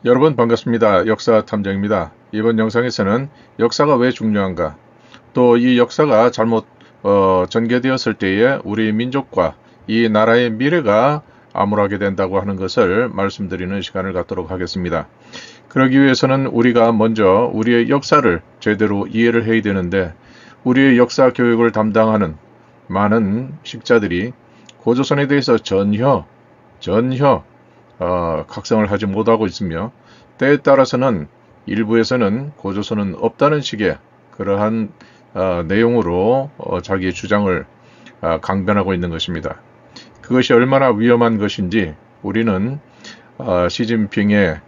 여러분 반갑습니다. 역사탐정입니다. 이번 영상에서는 역사가 왜 중요한가, 또 이 역사가 잘못 전개되었을 때에 우리 민족과 이 나라의 미래가 암울하게 된다고 하는 것을 말씀드리는 시간을 갖도록 하겠습니다. 그러기 위해서는 우리가 먼저 우리의 역사를 제대로 이해를 해야 되는데, 우리의 역사 교육을 담당하는 많은 식자들이 고조선에 대해서 전혀 각성을 하지 못하고 있으며, 때에 따라서는 일부에서는 고조선은 없다는 식의 그러한 내용으로 자기의 주장을 강변하고 있는 것입니다. 그것이 얼마나 위험한 것인지 우리는 시진핑의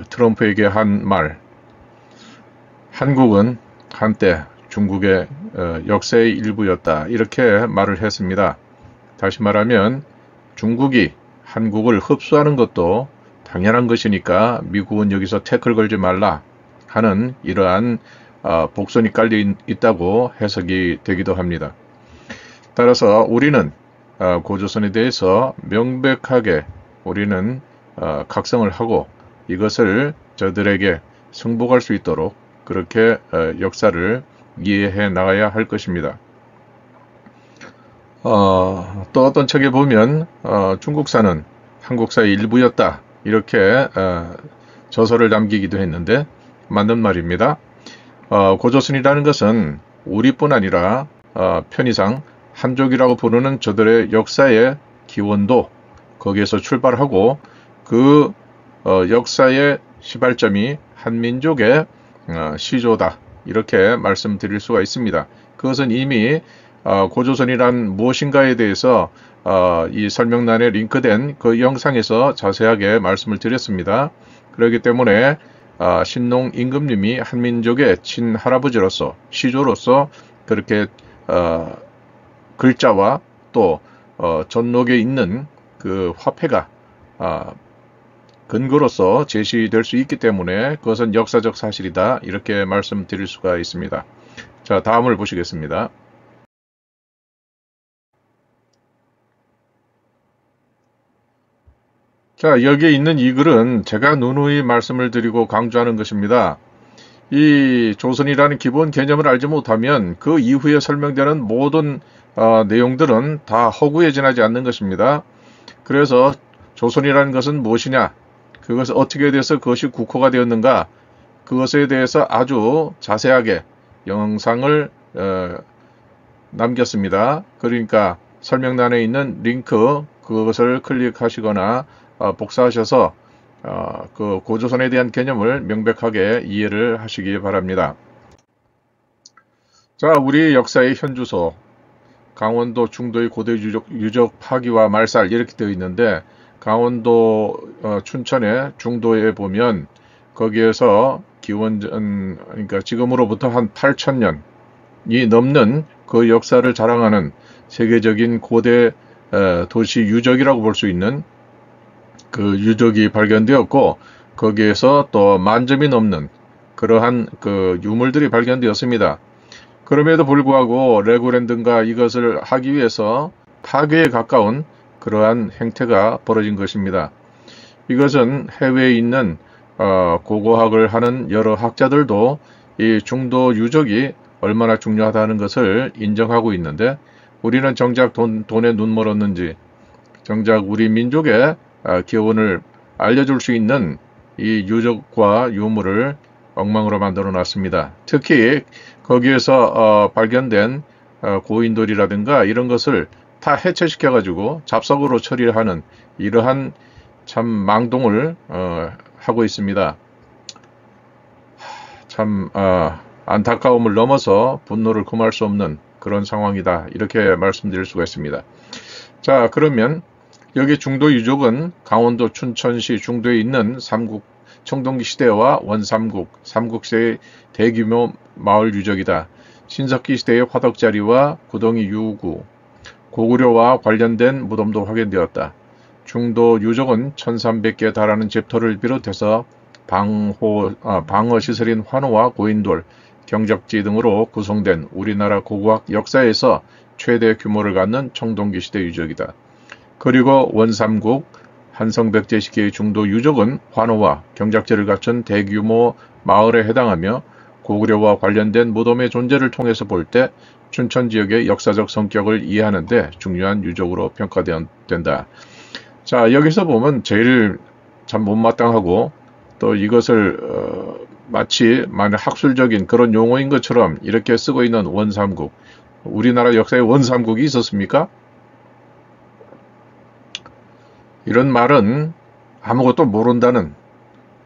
트럼프에게 한 말, 한국은 한때 중국의 역사의 일부였다, 이렇게 말을 했습니다. 다시 말하면 중국이 한국을 흡수하는 것도 당연한 것이니까 미국은 여기서 태클 걸지 말라 하는 이러한 복선이 깔려 있다고 해석이 되기도 합니다. 따라서 우리는 고조선에 대해서 명백하게 우리는 각성을 하고 이것을 저들에게 승복할 수 있도록 그렇게 역사를 이해해 나가야 할 것입니다. 또 어떤 책에 보면 중국사는 한국사의 일부였다, 이렇게 저서를 남기기도 했는데 맞는 말입니다. 고조선이라는 것은 우리뿐 아니라 편의상 한족이라고 부르는 저들의 역사의 기원도 거기에서 출발하고 그 역사의 시발점이 한민족의 시조다, 이렇게 말씀드릴 수가 있습니다. 그것은 이미 고조선이란 무엇인가에 대해서 이 설명란에 링크된 그 영상에서 자세하게 말씀을 드렸습니다. 그렇기 때문에 신농 임금님이 한민족의 친할아버지로서 시조로서 그렇게 글자와 또 전록에 있는 그 화폐가 근거로서 제시될 수 있기 때문에 그것은 역사적 사실이다, 이렇게 말씀드릴 수가 있습니다. 자, 다음을 보시겠습니다. 자, 여기에 있는 이 글은 제가 누누이 말씀을 드리고 강조하는 것입니다. 이 조선이라는 기본 개념을 알지 못하면 그 이후에 설명되는 모든 내용들은 다 허구에 지나지 않는 것입니다. 그래서 조선이라는 것은 무엇이냐, 그것을 어떻게 돼서 그것이 국호가 되었는가, 그것에 대해서 아주 자세하게 영상을 남겼습니다. 그러니까 설명란에 있는 링크, 그것을 클릭하시거나 복사하셔서 그 고조선에 대한 개념을 명백하게 이해를 하시기 바랍니다. 자, 우리 역사의 현주소, 강원도 중도의 고대 유적 파기와 말살, 이렇게 되어 있는데, 강원도 춘천의 중도에 보면 거기에서 기원전, 그러니까 지금으로부터 한 8,000년이 넘는 그 역사를 자랑하는 세계적인 고대 도시 유적이라고 볼 수 있는 그 유적이 발견되었고, 거기에서 또 10,000점이 넘는 그러한 그 유물들이 발견되었습니다. 그럼에도 불구하고 레고랜드인가 이것을 하기 위해서 파괴에 가까운 그러한 행태가 벌어진 것입니다. 이것은 해외에 있는 고고학을 하는 여러 학자들도 이 중도 유적이 얼마나 중요하다는 것을 인정하고 있는데, 우리는 정작 돈에 눈 멀었는지 정작 우리 민족의 기원을 알려줄 수 있는 이 유적과 유물을 엉망으로 만들어 놨습니다. 특히 거기에서 발견된 고인돌이라든가 이런 것을 다 해체시켜 가지고 잡석으로 처리하는 이러한 참 망동을 하고 있습니다. 참 안타까움을 넘어서 분노를 금할 수 없는 그런 상황이다, 이렇게 말씀드릴 수가 있습니다. 자, 그러면 여기 중도 유적은 강원도 춘천시 중도에 있는 청동기 시대와 원삼국, 삼국시대의 대규모 마을 유적이다. 신석기 시대의 화덕자리와 구덩이 유구, 고구려와 관련된 무덤도 확인되었다. 중도 유적은 1300개에 달하는 잽터를 비롯해서 방어 시설인 환호와 고인돌, 경적지 등으로 구성된 우리나라 고고학 역사에서 최대 규모를 갖는 청동기 시대 유적이다. 그리고 원삼국, 한성백제 시기의 중도 유적은 환호와 경작제를 갖춘 대규모 마을에 해당하며 고구려와 관련된 무덤의 존재를 통해서 볼 때 춘천 지역의 역사적 성격을 이해하는 데 중요한 유적으로 평가된다. 자, 여기서 보면 제일 참 못마땅하고 또 이것을 마치 학술적인 그런 용어인 것처럼 이렇게 쓰고 있는 원삼국. 우리나라 역사에 원삼국이 있었습니까? 이런 말은 아무것도 모른다는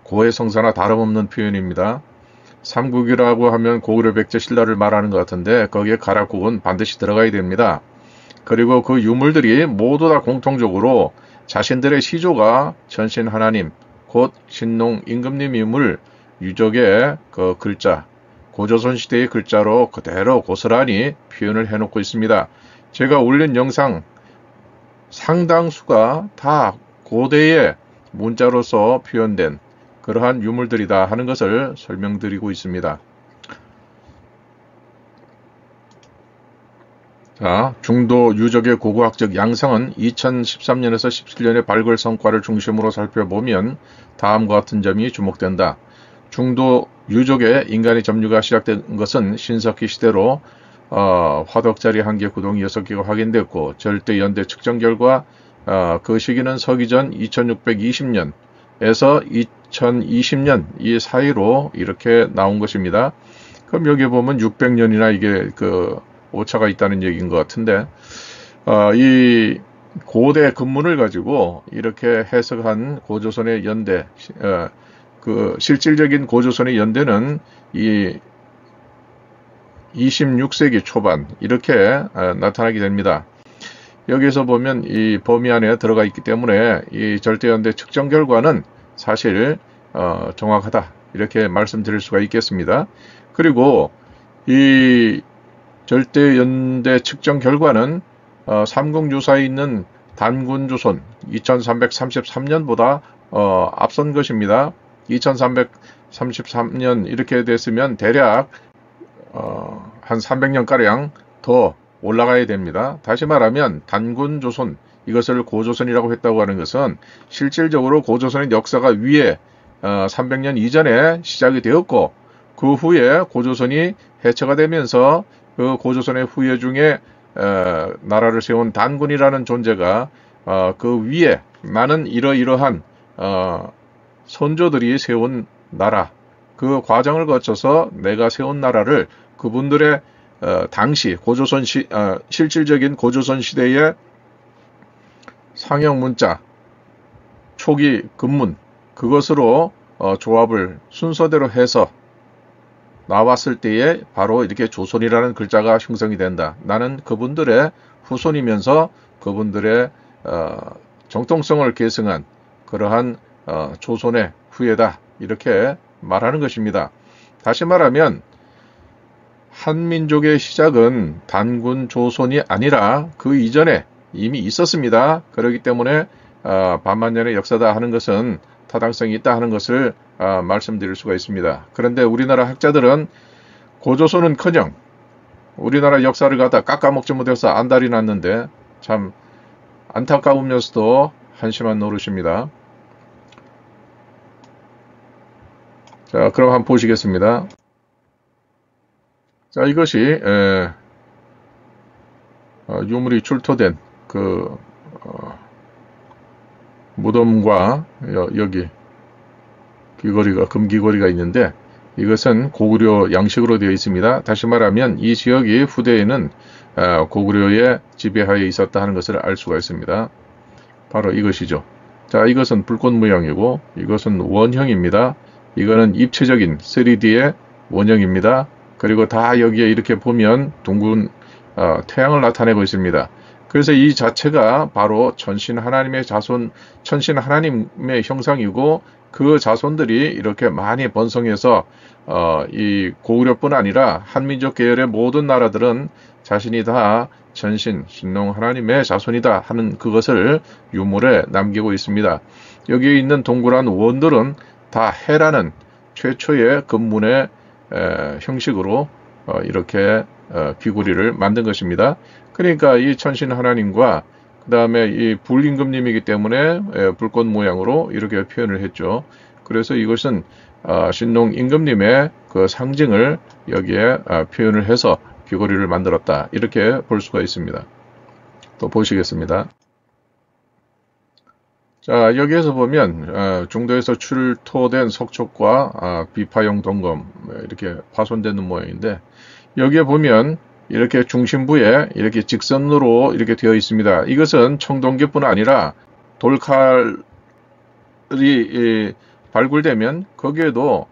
고해성사나 다름없는 표현입니다. 삼국이라고 하면 고구려 백제 신라를 말하는 것 같은데 거기에 가락국은 반드시 들어가야 됩니다. 그리고 그 유물들이 모두 다 공통적으로 자신들의 시조가 전신 하나님, 곧 신농 임금님 유물 유적의 그 글자, 고조선 시대의 글자로 그대로 고스란히 표현을 해놓고 있습니다. 제가 올린 영상 상당수가 다 고대의 문자로서 표현된 그러한 유물들이다 하는 것을 설명드리고 있습니다. 자, 중도 유적의 고고학적 양상은 2013년에서 17년의 발굴 성과를 중심으로 살펴보면 다음과 같은 점이 주목된다. 중도 유적의 인간의 점유가 시작된 것은 신석기 시대로 화덕자리 1개, 구동 6개가 확인됐고 절대 연대 측정 결과 그 시기는 서기전 2620년에서 2020년 이 사이로 이렇게 나온 것입니다. 그럼 여기 보면 600년이나 이게 그 오차가 있다는 얘기인 것 같은데 이 고대 근문을 가지고 이렇게 해석한 고조선의 연대 그 실질적인 고조선의 연대는 이 26세기 초반 이렇게 나타나게 됩니다. 여기서 보면 이 범위 안에 들어가 있기 때문에 이 절대연대 측정 결과는 사실 정확하다 이렇게 말씀드릴 수가 있겠습니다. 그리고 이 절대연대 측정 결과는 삼국유사에 있는 단군조선 2333년보다 앞선 것입니다. 2333년 이렇게 됐으면 대략 한 300년가량 더 올라가야 됩니다. 다시 말하면 단군조선 이것을 고조선이라고 했다고 하는 것은 실질적으로 고조선의 역사가 위에 300년 이전에 시작이 되었고 그 후에 고조선이 해체가 되면서 그 고조선의 후예 중에 나라를 세운 단군이라는 존재가 그 위에 나는 이러이러한 선조들이 세운 나라 그 과정을 거쳐서 내가 세운 나라를 그분들의 당시 고조선 실질적인 고조선 시대의 상형 문자 초기 근문 그것으로 조합을 순서대로 해서 나왔을 때에 바로 이렇게 조선이라는 글자가 형성이 된다. 나는 그분들의 후손이면서 그분들의 정통성을 계승한 그러한 조선의 후예다. 이렇게 말하는 것입니다. 다시 말하면 한민족의 시작은 단군 조선이 아니라 그 이전에 이미 있었습니다. 그렇기 때문에 반만년의 역사다 하는 것은 타당성이 있다 하는 것을 말씀드릴 수가 있습니다. 그런데 우리나라 학자들은 고조선은커녕 우리나라 역사를 갖다 깎아먹지 못해서 안달이 났는데 참 안타까우면서도 한심한 노릇입니다. 자, 그럼 한번 보시겠습니다. 자, 이것이 유물이 출토된 그 무덤과 여기 귀걸이가 금귀걸이가 있는데 이것은 고구려 양식으로 되어 있습니다. 다시 말하면 이 지역이 후대에는 고구려의 지배하에 있었다 하는 것을 알 수가 있습니다. 바로 이것이죠. 자, 이것은 불꽃 모양이고 이것은 원형입니다. 이거는 입체적인 3D의 원형입니다. 그리고 다 여기에 이렇게 보면 둥근 태양을 나타내고 있습니다. 그래서 이 자체가 바로 천신 하나님의 자손, 천신 하나님의 형상이고 그 자손들이 이렇게 많이 번성해서 이 고구려뿐 아니라 한민족 계열의 모든 나라들은 자신이 다 전신, 신농 하나님의 자손이다 하는 그것을 유물에 남기고 있습니다. 여기에 있는 동그란 원들은 다 해라는 최초의 근문의 형식으로 이렇게 귀걸이를 만든 것입니다. 그러니까 이 천신 하나님과 그 다음에 이 불임금님이기 때문에 불꽃 모양으로 이렇게 표현을 했죠. 그래서 이것은 신농 임금님의 그 상징을 여기에 표현을 해서 귀걸이를 만들었다. 이렇게 볼 수가 있습니다. 또 보시겠습니다. 자, 여기에서 보면 중도에서 출토된 석촉과 비파용 동검 이렇게 파손되는 모양인데, 여기에 보면 이렇게 중심부에 이렇게 직선으로 이렇게 되어 있습니다. 이것은 청동기뿐 아니라 돌칼이 발굴되면 거기에도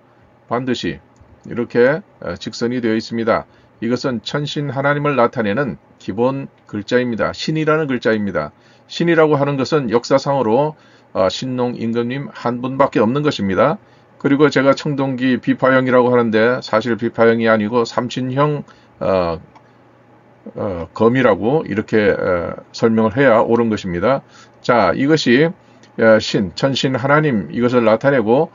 반드시 이렇게 직선이 되어 있습니다. 이것은 천신 하나님을 나타내는 기본 글자입니다. 신이라는 글자입니다. 신이라고 하는 것은 역사상으로 신농 임금님 한 분밖에 없는 것입니다. 그리고 제가 청동기 비파형이라고 하는데 사실 비파형이 아니고 삼신형 검이라고 이렇게 설명을 해야 옳은 것입니다. 자, 이것이 천신 하나님 이것을 나타내고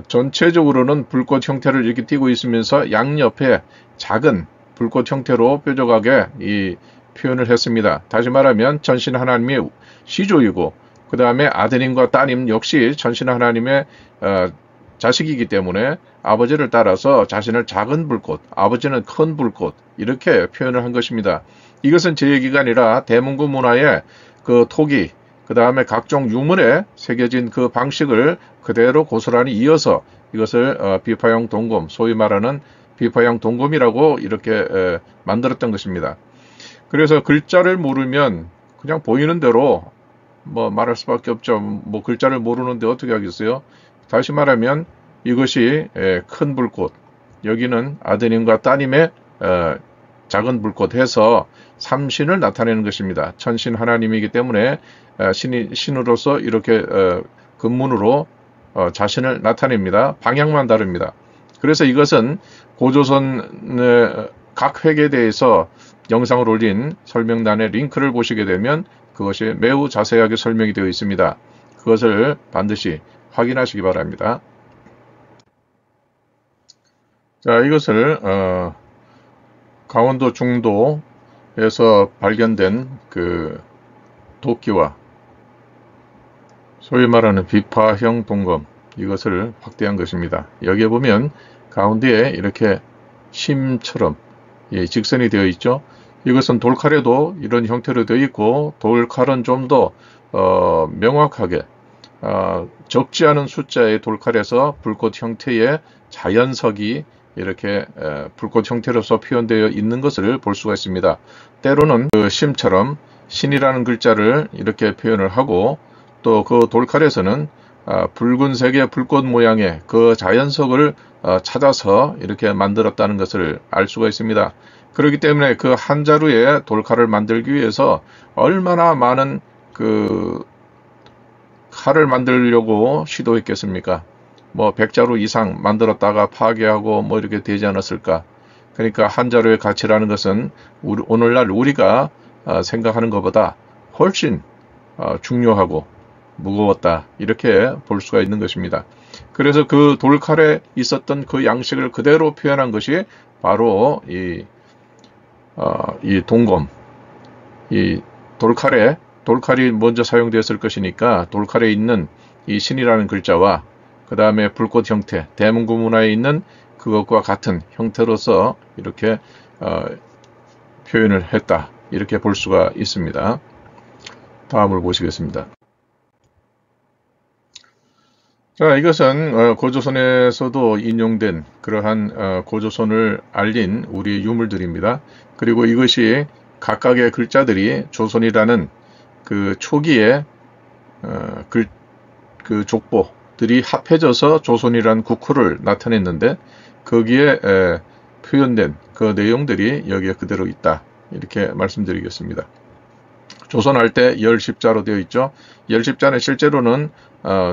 전체적으로는 불꽃 형태를 이렇게 띠고 있으면서 양옆에 작은 불꽃 형태로 뾰족하게 이 표현을 했습니다. 다시 말하면 천신 하나님의 시조이고 그 다음에 아드님과 따님 역시 천신 하나님의 자식이기 때문에 아버지를 따라서 자신을 작은 불꽃, 아버지는 큰 불꽃 이렇게 표현을 한 것입니다. 이것은 제 얘기가 아니라 대문구 문화의 그 토기, 그 다음에 각종 유물에 새겨진 그 방식을 그대로 고스란히 이어서 이것을 비파형 동검, 소위 말하는 비파형 동검이라고 이렇게 만들었던 것입니다. 그래서 글자를 모르면 그냥 보이는 대로 뭐 말할 수밖에 없죠. 뭐 글자를 모르는데 어떻게 하겠어요? 다시 말하면 이것이 큰 불꽃, 여기는 아드님과 따님의 작은 불꽃 해서 삼신을 나타내는 것입니다. 천신 하나님이기 때문에 신으로서 이렇게 근문으로 자신을 나타냅니다. 방향만 다릅니다. 그래서 이것은 고조선의 각 획에 대해서 영상을 올린 설명란에 링크를 보시게 되면 그것이 매우 자세하게 설명이 되어 있습니다. 그것을 반드시 확인하시기 바랍니다. 자, 이것을 강원도 중도에서 발견된 그 도끼와 소위 말하는 비파형 동검, 이것을 확대한 것입니다. 여기에 보면 가운데에 이렇게 심처럼 직선이 되어 있죠. 이것은 돌칼에도 이런 형태로 되어 있고, 돌칼은 좀 더 명확하게 적지 않은 숫자의 돌칼에서 불꽃 형태의 자연석이 이렇게 불꽃 형태로서 표현되어 있는 것을 볼 수가 있습니다. 때로는 그 심처럼 신이라는 글자를 이렇게 표현을 하고, 또 그 돌칼에서는 붉은색의 불꽃 모양의 그 자연석을 찾아서 이렇게 만들었다는 것을 알 수가 있습니다. 그렇기 때문에 그 한 자루의 돌칼을 만들기 위해서 얼마나 많은 그 칼을 만들려고 시도했겠습니까? 뭐 100자루 이상 만들었다가 파괴하고 뭐 이렇게 되지 않았을까? 그러니까 한 자루의 가치라는 것은 오늘날 우리가 생각하는 것보다 훨씬 중요하고 무거웠다, 이렇게 볼 수가 있는 것입니다. 그래서 그 돌칼에 있었던 그 양식을 그대로 표현한 것이 바로 이 동검, 이 돌칼이 먼저 사용되었을 것이니까 돌칼에 있는 이 신이라는 글자와 그 다음에 불꽃 형태, 대문구 문화에 있는 그것과 같은 형태로서 이렇게 표현을 했다, 이렇게 볼 수가 있습니다. 다음을 보시겠습니다. 자, 이것은 고조선에서도 인용된 그러한 고조선을 알린 우리 유물들입니다. 그리고 이것이 각각의 글자들이 조선이라는 그 초기에 그 족보들이 합해져서 조선이라는 국호를 나타냈는데, 거기에 표현된 그 내용들이 여기에 그대로 있다, 이렇게 말씀드리겠습니다. 조선할 때 열십자로 되어 있죠. 열십자는 실제로는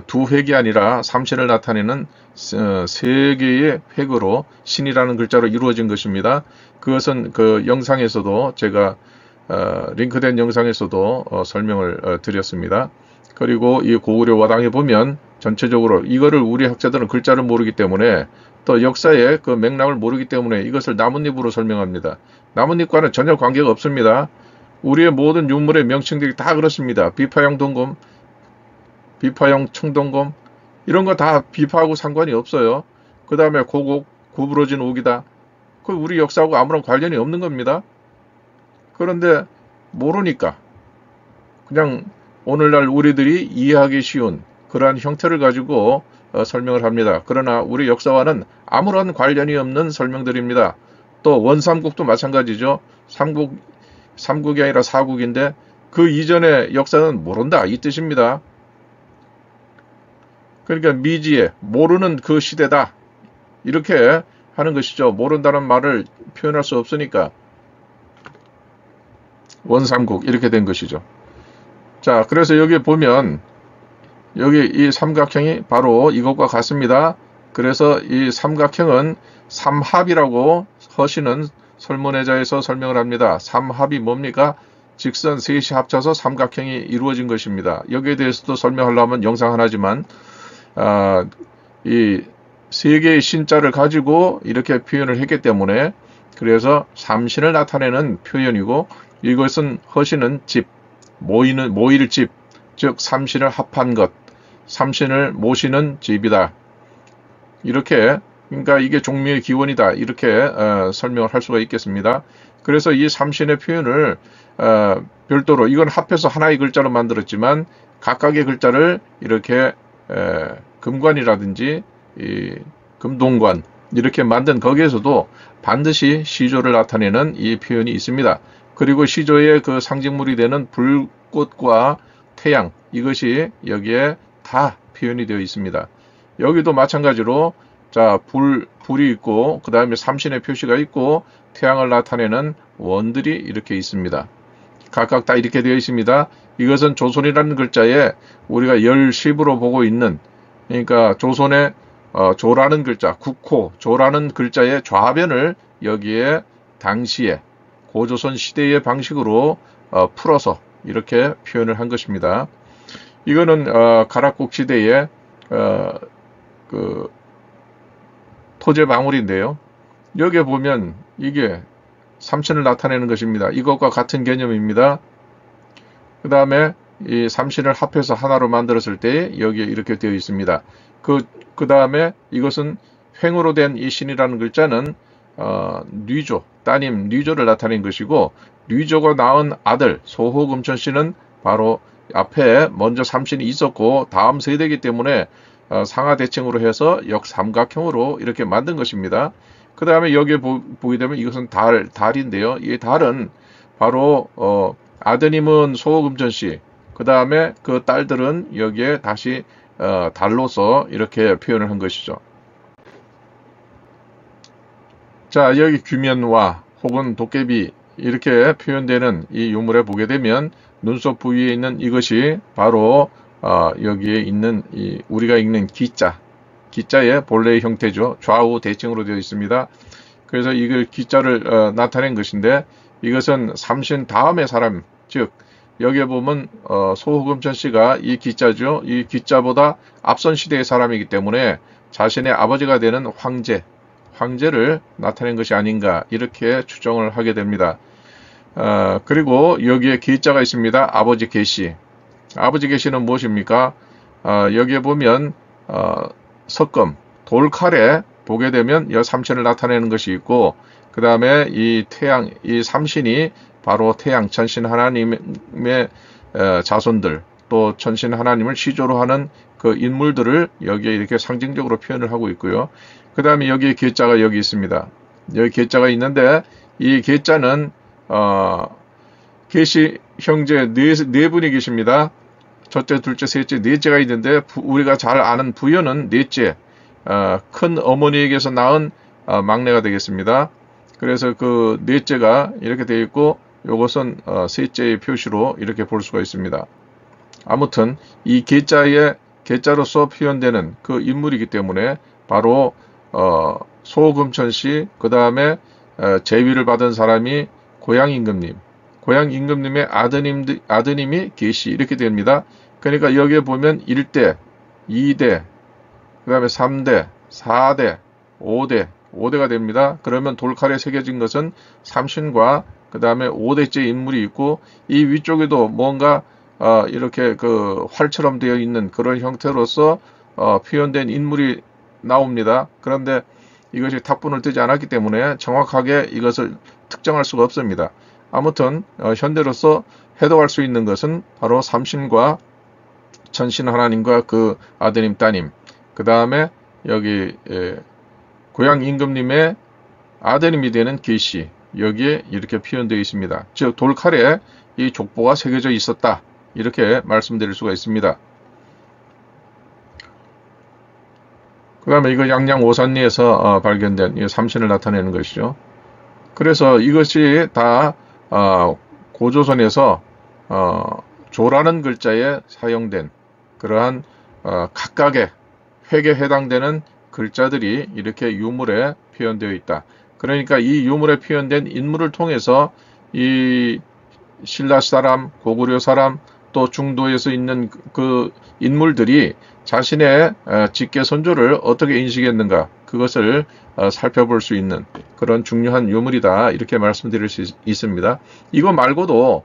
두 획이 아니라 삼신을 나타내는 세 개의 획으로 신이라는 글자로 이루어진 것입니다. 그것은 그 영상에서도 제가 링크된 영상에서도 설명을 드렸습니다. 그리고 이 고구려 와당에 보면 전체적으로 이거를 우리 학자들은 글자를 모르기 때문에, 또 역사의 그 맥락을 모르기 때문에 이것을 나뭇잎으로 설명합니다. 나뭇잎과는 전혀 관계가 없습니다. 우리의 모든 유물의 명칭들이 다 그렇습니다. 비파형 동검, 비파형 청동검 이런 거 다 비파하고 상관이 없어요. 그 다음에 고곡, 구부러진 옥이다. 그 우리 역사하고 아무런 관련이 없는 겁니다. 그런데 모르니까 그냥 오늘날 우리들이 이해하기 쉬운 그러한 형태를 가지고 설명을 합니다. 그러나 우리 역사와는 아무런 관련이 없는 설명들입니다. 또 원삼국도 마찬가지죠. 삼국이 아니라 사국인데 그 이전의 역사는 모른다 이 뜻입니다. 그러니까 미지의 모르는 그 시대다 이렇게 하는 것이죠. 모른다는 말을 표현할 수 없으니까 원삼국 이렇게 된 것이죠. 자, 그래서 여기 보면 여기 이 삼각형이 바로 이것과 같습니다. 그래서 이 삼각형은 삼합이라고 허신은 설문회자에서 설명을 합니다. 삼합이 뭡니까? 직선 셋이 합쳐서 삼각형이 이루어진 것입니다. 여기에 대해서도 설명하려면 영상 하나지만 이 세 개의 신자를 가지고 이렇게 표현을 했기 때문에 그래서 삼신을 나타내는 표현이고 이것은 허신은 집, 모일 집, 즉 삼신을 합한 것, 삼신을 모시는 집이다. 이렇게 그러니까 이게 종묘의 기원이다. 이렇게 설명을 할 수가 있겠습니다. 그래서 이 삼신의 표현을 별도로 이건 합해서 하나의 글자로 만들었지만 각각의 글자를 이렇게 금관이라든지 이 금동관 이렇게 만든 거기에서도 반드시 시조를 나타내는 이 표현이 있습니다. 그리고 시조의 그 상징물이 되는 불꽃과 태양 이것이 여기에 다 표현이 되어 있습니다. 여기도 마찬가지로 자 불이 있고 그 다음에 삼신의 표시가 있고 태양을 나타내는 원들이 이렇게 있습니다. 각각 다 이렇게 되어 있습니다. 이것은 조선이라는 글자에 우리가 열십으로 보고 있는 그러니까 조선의 조라는 글자, 국호, 조라는 글자의 좌변을 여기에 당시에 고조선 시대의 방식으로 풀어서 이렇게 표현을 한 것입니다. 이거는 가락국 시대의 그 토제 방울인데요. 여기에 보면 이게 삼신을 나타내는 것입니다. 이것과 같은 개념입니다. 그 다음에 이 삼신을 합해서 하나로 만들었을 때 여기에 이렇게 되어 있습니다. 그 다음에 이것은 횡으로 된 이 신이라는 글자는 뉘조, 따님 뉘조를 나타낸 것이고 뉘조가 낳은 아들 소호금천씨는 바로 앞에 먼저 삼신이 있었고 다음 세대이기 때문에 상하대칭으로 해서 역삼각형으로 이렇게 만든 것입니다. 그 다음에 여기에 보게 되면 이것은 달인데요. 이 달은 바로 아드님은 소호금천씨, 그 다음에 그 딸들은 여기에 다시 달로서 이렇게 표현을 한 것이죠. 자, 여기 규면화 혹은 도깨비 이렇게 표현되는 이 유물에 보게 되면 눈썹 부위에 있는 이것이 바로 여기에 있는 우리가 읽는 기자의 본래의 형태죠. 좌우 대칭으로 되어 있습니다. 그래서 이걸 기자를 나타낸 것인데 이것은 삼신 다음의 사람, 즉 여기에 보면 소호금천 씨가 이 기자죠. 이 기자보다 앞선 시대의 사람이기 때문에 자신의 아버지가 되는 황제를 나타낸 것이 아닌가 이렇게 추정을 하게 됩니다. 그리고 여기에 기자가 있습니다. 아버지 계시. 아버지 계시는 무엇입니까? 여기에 보면 석검, 돌칼에 보게 되면 여 삼신을 나타내는 것이 있고 그 다음에 이 태양, 이 삼신이 바로 태양, 천신 하나님의 자손들 또 천신 하나님을 시조로 하는 그 인물들을 여기에 이렇게 상징적으로 표현을 하고 있고요. 그 다음에 여기에 계자가 여기 있습니다. 여기 계자가 있는데 이 계자는 계시 형제 네 분이 계십니다. 첫째, 둘째, 셋째, 넷째가 있는데 우리가 잘 아는 부여는 넷째, 큰 어머니에게서 낳은 막내가 되겠습니다. 그래서 그 넷째가 이렇게 되어 있고 이것은 셋째의 표시로 이렇게 볼 수가 있습니다. 아무튼 이 계자로서 표현되는 그 인물이기 때문에 바로 소금천씨 그 다음에 제위를 받은 사람이 고향임금님의 아드님이 계시 이렇게 됩니다. 그러니까 여기에 보면 1대, 2대, 그 다음에 3대, 4대, 5대가 됩니다. 그러면 돌칼에 새겨진 것은 삼신과 그 다음에 5대째 인물이 있고 이 위쪽에도 뭔가 이렇게 그 활처럼 되어 있는 그런 형태로서 표현된 인물이 나옵니다. 그런데 이것이 탁분을 뜨지 않았기 때문에 정확하게 이것을 특정할 수가 없습니다. 아무튼 현대로서 해독할 수 있는 것은 바로 삼신과 천신 하나님과 그 아드님 따님, 그 다음에 여기 고향 임금님의 아드님이 되는 계시, 여기에 이렇게 표현되어 있습니다. 즉 돌칼에 이 족보가 새겨져 있었다, 이렇게 말씀드릴 수가 있습니다. 그 다음에 이거 양양 오산리에서 발견된 이 삼신을 나타내는 것이죠. 그래서 이것이 다 고조선에서 조라는 글자에 사용된 그러한 각각의 획에 해당되는 글자들이 이렇게 유물에 표현되어 있다. 그러니까 이 유물에 표현된 인물을 통해서 이 신라 사람, 고구려 사람, 또 중도에서 있는 그 인물들이 자신의 직계 선조를 어떻게 인식했는가, 그것을 살펴볼 수 있는 그런 중요한 유물이다, 이렇게 말씀드릴 수 있습니다. 이거 말고도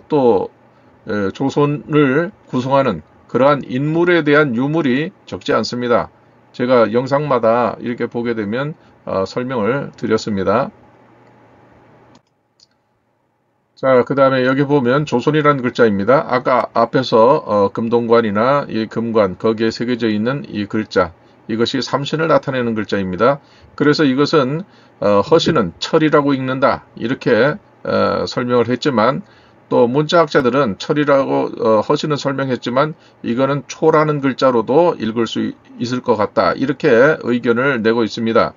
또 조선을 구성하는 그러한 인물에 대한 유물이 적지 않습니다. 제가 영상마다 이렇게 보게 되면 설명을 드렸습니다. 자, 그 다음에 여기 보면 조선이라는 글자입니다. 아까 앞에서 금동관이나 이 금관, 거기에 새겨져 있는 이 글자, 이것이 삼신을 나타내는 글자입니다. 그래서 이것은 허신은 철이라고 읽는다, 이렇게 설명을 했지만, 또 문자학자들은 철이라고 허신은 설명했지만 이거는 초라는 글자로도 읽을 수 있을 것 같다, 이렇게 의견을 내고 있습니다.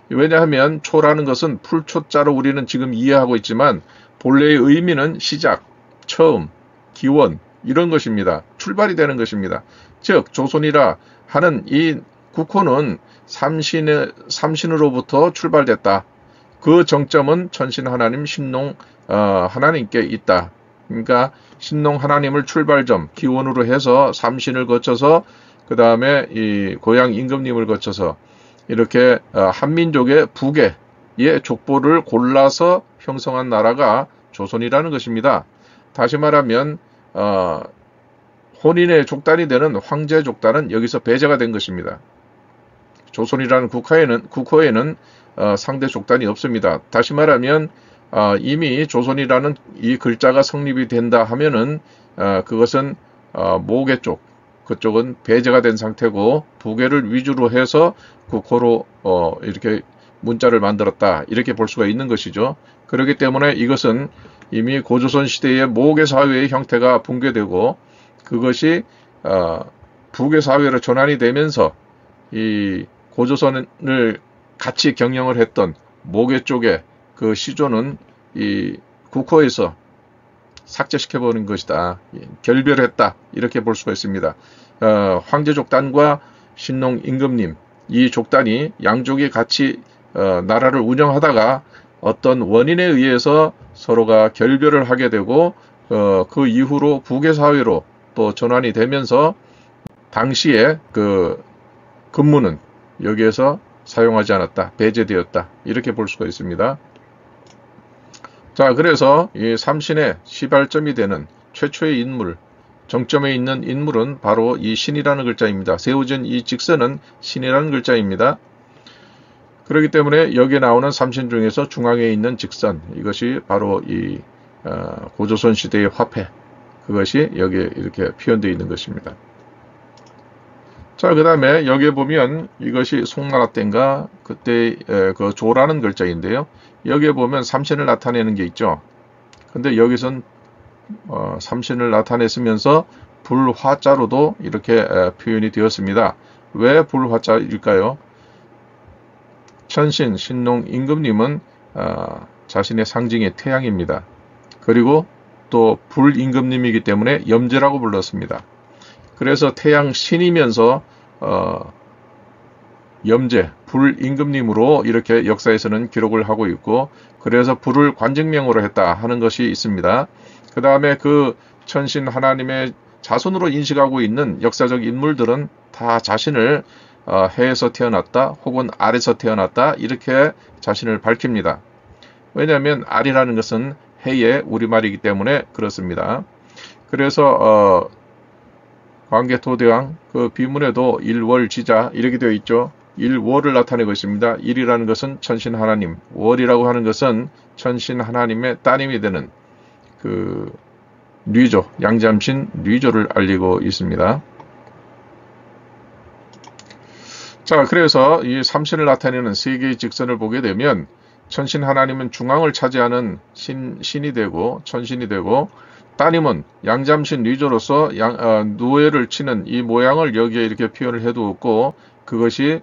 왜냐하면 초라는 것은 풀초자로 우리는 지금 이해하고 있지만 본래의 의미는 시작, 처음, 기원, 이런 것입니다. 출발이 되는 것입니다. 즉 조선이라 하는 이 국호는 삼신으로부터 출발됐다. 그 정점은 천신 하나님, 신농 하나님께 있다. 그러니까 신농 하나님을 출발점, 기원으로 해서 삼신을 거쳐서 그 다음에 이 고향 임금님을 거쳐서 이렇게 한민족의 북의 족보를 골라서 형성한 나라가 조선이라는 것입니다. 다시 말하면 혼인의 족단이 되는 황제 족단은 여기서 배제가 된 것입니다. 조선이라는 국호에는 상대 족단이 없습니다. 다시 말하면 이미 조선이라는 이 글자가 성립이 된다 하면은 그것은 모계 쪽, 그쪽은 배제가 된 상태고 부계를 위주로 해서 국호로 이렇게 문자를 만들었다, 이렇게 볼 수가 있는 것이죠. 그렇기 때문에 이것은 이미 고조선 시대의 모계 사회의 형태가 붕괴되고 그것이 부계 사회로 전환이 되면서 이 고조선을 같이 경영을 했던 모계 쪽의 그 시조는 이 국호에서 삭제시켜버린 것이다, 결별했다, 이렇게 볼 수가 있습니다. 황제 족단과 신농 임금님, 이 족단이 양족이 같이 나라를 운영하다가 어떤 원인에 의해서 서로가 결별을 하게 되고 그 이후로 부계 사회로 또 전환이 되면서 당시에 그 근무는 여기에서 사용하지 않았다, 배제되었다, 이렇게 볼 수가 있습니다. 자, 그래서 이 삼신의 시발점이 되는 최초의 인물, 정점에 있는 인물은 바로 이 신이라는 글자입니다. 세워진 이 직선은 신이라는 글자입니다. 그렇기 때문에 여기에 나오는 삼신 중에서 중앙에 있는 직선, 이것이 바로 이 고조선 시대의 화폐, 그것이 여기에 이렇게 표현되어 있는 것입니다. 자, 그 다음에 여기에 보면 이것이 송나라 때인가 그때 그 조라는 글자인데요. 여기에 보면 삼신을 나타내는 게 있죠. 근데 여기선 삼신을 나타냈으면서 불화자로도 이렇게 표현이 되었습니다. 왜 불화자일까요? 천신, 신농, 임금님은 자신의 상징의 태양입니다. 그리고 또 불임금님이기 때문에 염제라고 불렀습니다. 그래서 태양 신이면서 염제, 불임금님으로 이렇게 역사에서는 기록을 하고 있고, 그래서 불을 관직명으로 했다 하는 것이 있습니다. 그 다음에 그 천신 하나님의 자손으로 인식하고 있는 역사적 인물들은 다 자신을 해에서 태어났다 혹은 아래서 태어났다, 이렇게 자신을 밝힙니다. 왜냐하면 알이라는 것은 해의 우리말이기 때문에 그렇습니다. 그래서 광개토대왕 그 비문에도 일월지자 이렇게 되어 있죠. 일월을 나타내고 있습니다. 일이라는 것은 천신 하나님, 월이라고 하는 것은 천신 하나님의 따님이 되는 그 뉘조, 양잠신 뉘조를 알리고 있습니다. 자, 그래서 이 삼신을 나타내는 세 개의 직선을 보게 되면 천신 하나님은 중앙을 차지하는 신이 되고 천신이 되고, 따님은 양잠신 뉘조로서 누에를 치는 이 모양을 여기에 이렇게 표현을 해두었고, 그것이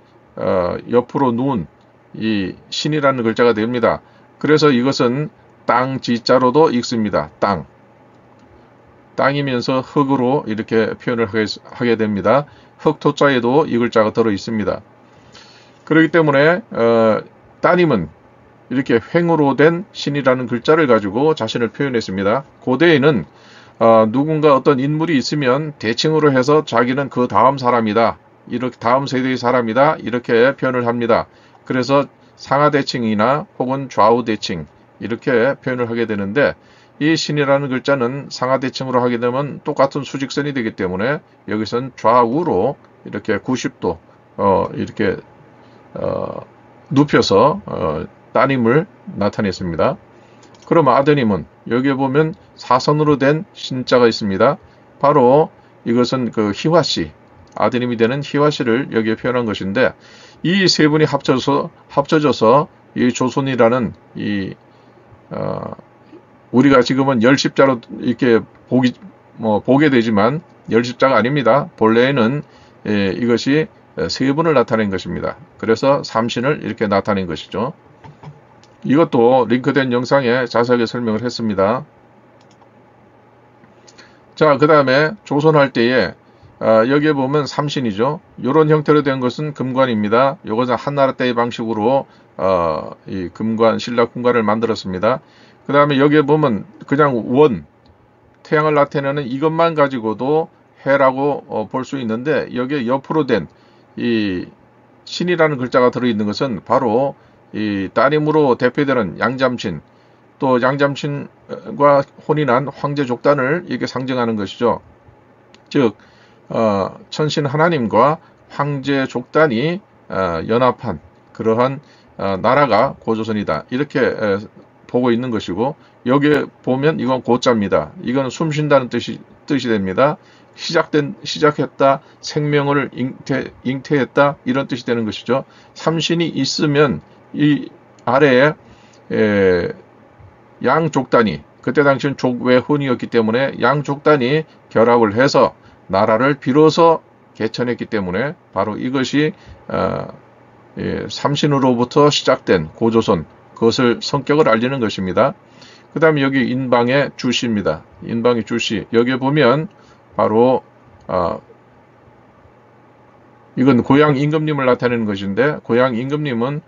옆으로 누운 이 신이라는 글자가 됩니다. 그래서 이것은 땅 지자로도 읽습니다. 땅이면서 흙으로 이렇게 표현을 하게 됩니다. 흙토자에도 이 글자가 들어 있습니다. 그렇기 때문에 따님은 이렇게 횡으로 된 신이라는 글자를 가지고 자신을 표현했습니다. 고대에는 누군가 어떤 인물이 있으면 대칭으로 해서 자기는 그 다음 사람이다, 이렇게 다음 세대의 사람이다, 이렇게 표현을 합니다. 그래서 상하대칭이나 혹은 좌우대칭 이렇게 표현을 하게 되는데, 이 신이라는 글자는 상하대칭으로 하게 되면 똑같은 수직선이 되기 때문에 여기선 좌우로 이렇게 90도 이렇게 눕혀서 따님을 나타냈습니다. 그럼 아드님은 여기에 보면 사선으로 된 신자가 있습니다. 바로 이것은 그 희화씨, 아드님이 되는 희화씨를 여기에 표현한 것인데, 이 세 분이 합쳐져서 이 조선이라는 이 우리가 지금은 열십자로 이렇게 보게 되지만 열십자가 아닙니다. 본래에는 이것이 세 분을 나타낸 것입니다. 그래서 삼신을 이렇게 나타낸 것이죠. 이것도 링크된 영상에 자세하게 설명을 했습니다. 자, 그 다음에 조선할 때에 여기에 보면 삼신이죠. 이런 형태로 된 것은 금관입니다. 이것은 한나라 때의 방식으로 이 금관, 신라kum관을 만들었습니다. 그 다음에 여기에 보면 그냥 태양을 나타내는 이것만 가지고도 해라고 볼 수 있는데, 여기에 옆으로 된 이 신이라는 글자가 들어있는 것은 바로 이 따님으로 대표되는 양잠신, 또 양잠신과 혼인한 황제 족단을 이렇게 상징하는 것이죠. 즉 천신 하나님과 황제 족단이 연합한 그러한 나라가 고조선이다, 이렇게 보고 있는 것이고, 여기에 보면 이건 고자입니다. 이건 숨쉰다는 뜻이 됩니다. 시작했다, 생명을 잉태했다, 이런 뜻이 되는 것이죠. 삼신이 있으면 이 아래에 양족단이, 그때 당시는 족외혼이었기 때문에 양족단이 결합을 해서 나라를 비로소 개천했기 때문에 바로 이것이 삼신으로부터 시작된 고조선, 그것을 성격을 알리는 것입니다. 그 다음에 여기 인방의 주씨입니다. 인방의 주씨, 여기에 보면 바로 이건 고향 임금님을 나타내는 것인데, 고향 임금님은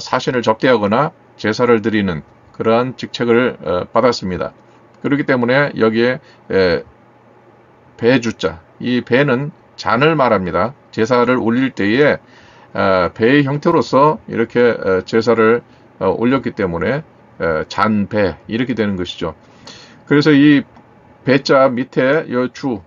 사신을 접대하거나 제사를 드리는 그러한 직책을 받았습니다. 그렇기 때문에 여기에 배주자, 이 배는 잔을 말합니다. 제사를 올릴 때에 배의 형태로서 이렇게 제사를 올렸기 때문에 잔배, 이렇게 되는 것이죠. 그래서 이 배자 밑에 주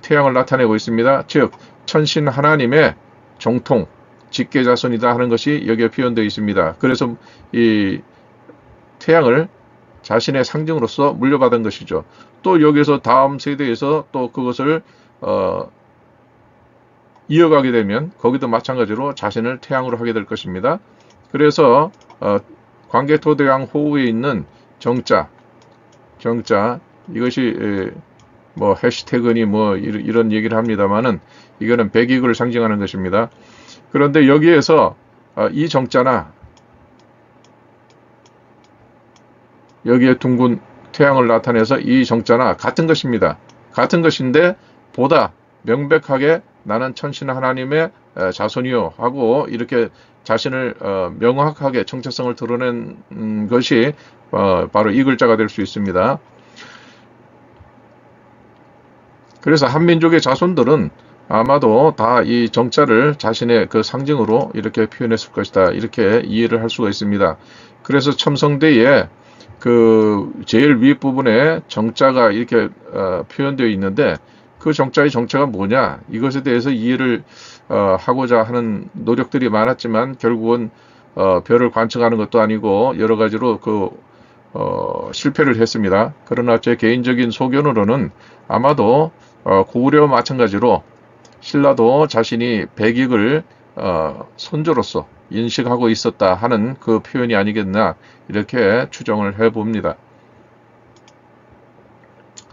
태양을 나타내고 있습니다. 즉 천신 하나님의 정통, 직계자손이다 하는 것이 여기에 표현되어 있습니다. 그래서 이 태양을 자신의 상징으로서 물려받은 것이죠. 또 여기서 다음 세대에서 또 그것을 이어가게 되면 거기도 마찬가지로 자신을 태양으로 하게 될 것입니다. 그래서 광개토대왕 호우에 있는 정자, 이것이 뭐 해시태그니 뭐 이런 얘기를 합니다만은, 이거는 백익을 상징하는 것입니다. 그런데 여기에서 이 정자나 여기에 둥근 태양을 나타내서 이 정자나 같은 것입니다. 같은 것인데 보다 명백하게 나는 천신 하나님의 자손이요 하고 이렇게 자신을 명확하게 정체성을 드러낸 것이 바로 이 글자가 될 수 있습니다. 그래서 한민족의 자손들은 아마도 다 이 정자를 자신의 그 상징으로 이렇게 표현했을 것이다. 이렇게 이해를 할 수가 있습니다. 그래서 첨성대에 그 제일 윗부분에 정자가 이렇게 표현되어 있는데 그 정자의 정체가 뭐냐, 이것에 대해서 이해를 하고자 하는 노력들이 많았지만 결국은 별을 관측하는 것도 아니고 여러 가지로 실패를 했습니다. 그러나 제 개인적인 소견으로는 아마도 고구려와 마찬가지로 신라도 자신이 백익을 선조로서 인식하고 있었다 하는 그 표현이 아니겠나, 이렇게 추정을 해봅니다.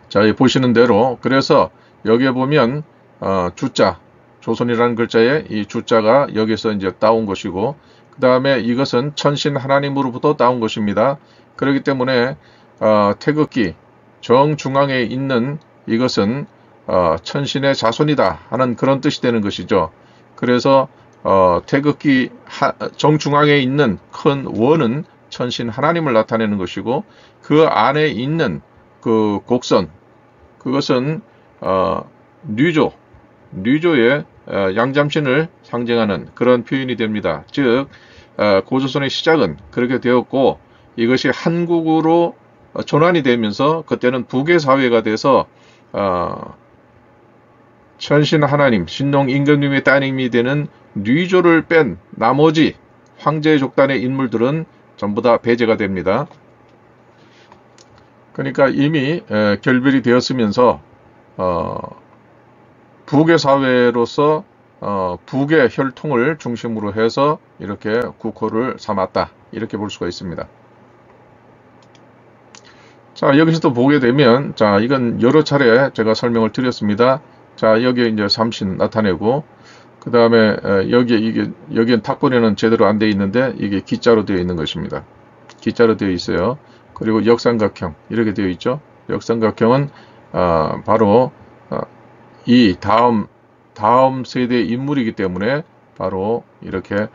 자, 이 보시는 대로, 그래서 여기에 보면 주자, 조선이라는 글자에 이 주자가 여기서 이제 따온 것이고, 그 다음에 이것은 천신 하나님으로부터 따온 것입니다. 그렇기 때문에 태극기 정중앙에 있는 이것은 천신의 자손이다 하는 그런 뜻이 되는 것이죠. 그래서 태극기 정중앙에 있는 큰 원은 천신 하나님을 나타내는 것이고, 그 안에 있는 그 곡선, 그것은 뉘조의 양잠신을 상징하는 그런 표현이 됩니다. 즉 고조선의 시작은 그렇게 되었고, 이것이 한국으로 전환이 되면서 그때는 북의 사회가 돼서 천신 하나님, 신농 임금님의 따님이 되는 뉘조를 뺀 나머지 황제의 족단의 인물들은 전부 다 배제가 됩니다. 그러니까 이미 결별이 되었으면서 북의 사회로서 북의 혈통을 중심으로 해서 이렇게 국호를 삼았다, 이렇게 볼 수가 있습니다. 자, 여기서도 보게 되면, 자, 이건 여러 차례 제가 설명을 드렸습니다. 자, 여기에 이제 삼신 나타내고, 그 다음에 여기엔 탁본에는 제대로 안 되어 있는데 이게 기자로 되어 있는 것입니다. 기자로 되어 있어요. 그리고 역삼각형 이렇게 되어 있죠. 역삼각형은 바로 이 다음 세대의 인물이기 때문에 바로 이렇게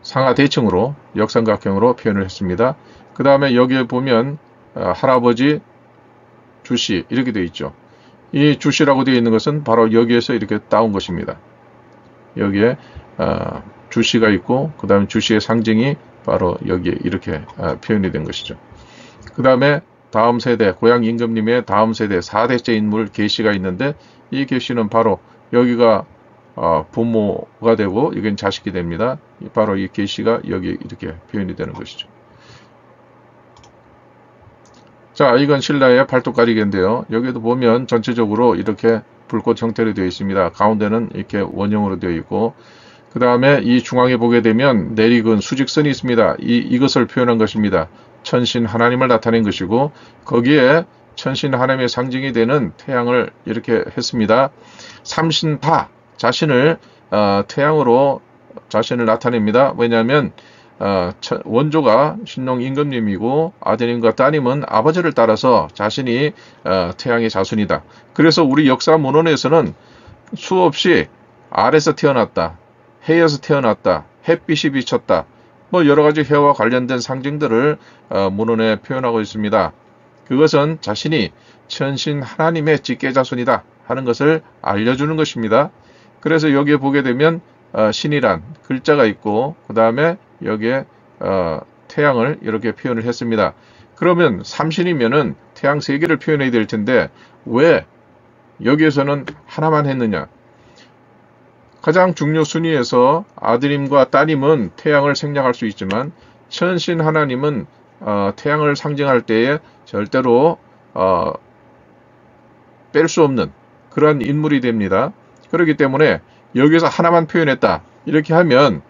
상하대칭으로 역삼각형으로 표현을 했습니다. 그 다음에 여기에 보면 할아버지 주씨 이렇게 되어 있죠. 이 주씨라고 되어 있는 것은 바로 여기에서 이렇게 따온 것입니다. 여기에 주씨가 있고, 그 다음에 주씨의 상징이 바로 여기에 이렇게 표현이 된 것이죠. 그 다음에 다음 세대, 고향 임금님의 다음 세대 4대째 인물 계씨가 있는데, 이 계씨는 바로 여기가 부모가 되고 이건 자식이 됩니다. 바로 이 계씨가 여기 이렇게 표현이 되는 것이죠. 자, 이건 신라의 팔뚝가리개인데요. 여기도 보면 전체적으로 이렇게 불꽃 형태로 되어 있습니다. 가운데는 이렇게 원형으로 되어 있고, 그 다음에 이 중앙에 보게 되면 내리근 수직선이 있습니다. 이것을 표현한 것입니다. 천신 하나님을 나타낸 것이고, 거기에 천신 하나님의 상징이 되는 태양을 이렇게 했습니다. 삼신파, 자신을 태양으로 자신을 나타냅니다. 왜냐하면 원조가 신농 임금님이고 아드님과 따님은 아버지를 따라서 자신이 태양의 자손이다. 그래서 우리 역사 문헌에서는 수없이 알에서 태어났다, 해에서 태어났다, 햇빛이 비쳤다, 뭐 여러가지 해와 관련된 상징들을 문헌에 표현하고 있습니다. 그것은 자신이 천신 하나님의 직계자손이다 하는 것을 알려주는 것입니다. 그래서 여기에 보게 되면 신이란 글자가 있고, 그 다음에 여기에 태양을 이렇게 표현을 했습니다. 그러면 삼신이면은 태양 3개를 표현해야 될 텐데 왜 여기에서는 하나만 했느냐? 가장 중요 순위에서 아드님과 따님은 태양을 생략할 수 있지만 천신 하나님은 태양을 상징할 때에 절대로 뺄 수 없는 그런 인물이 됩니다. 그렇기 때문에 여기서 하나만 표현했다 이렇게 하면